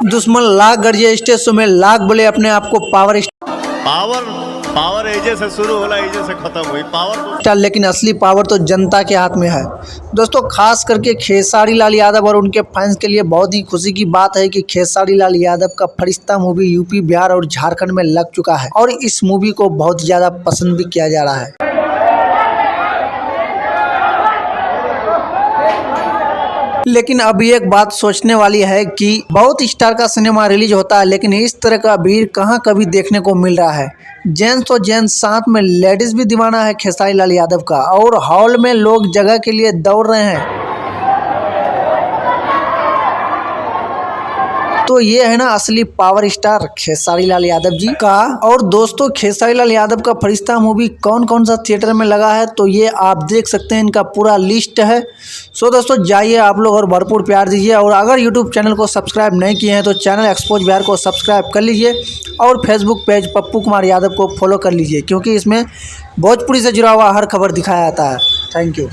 दुश्मन लाख गरजे stage show में लाख बोले अपने आप को पावर पावर एजे से शुरू होला एजे से खत्म हुई पावर स्टार, लेकिन असली पावर तो जनता के हाथ में है। दोस्तों खास करके खेसारी लाल यादव और उनके फैंस के लिए बहुत ही खुशी की बात है कि खेसारी लाल यादव का फरिश्ता मूवी यूपी, बिहार और झारखंड में लग चुका है और इस मूवी को बहुत ज्यादा पसंद भी किया जा रहा है। लेकिन अब एक बात सोचने वाली है कि बहुत स्टार का सिनेमा रिलीज होता है, लेकिन इस तरह का भीड़ कहाँ कभी देखने को मिल रहा है। जेंट्स तो जेंट्स, साथ में लेडीज भी दीवाना है खेसारी लाल यादव का और हॉल में लोग जगह के लिए दौड़ रहे हैं। तो ये है ना असली पावर स्टार खेसारी लाल यादव जी का। और दोस्तों खेसारी लाल यादव का फरिश्ता मूवी कौन कौन सा थिएटर में लगा है तो ये आप देख सकते हैं, इनका पूरा लिस्ट है। सो दोस्तों जाइए आप लोग और भरपूर प्यार दीजिए, और अगर यूट्यूब चैनल को सब्सक्राइब नहीं किए हैं तो चैनल एक्सपोज बिहार को सब्सक्राइब कर लीजिए और फेसबुक पेज पप्पू कुमार यादव को फॉलो कर लीजिए, क्योंकि इसमें भोजपुरी से जुड़ा हुआ हर खबर दिखाया जाता है। Thank you.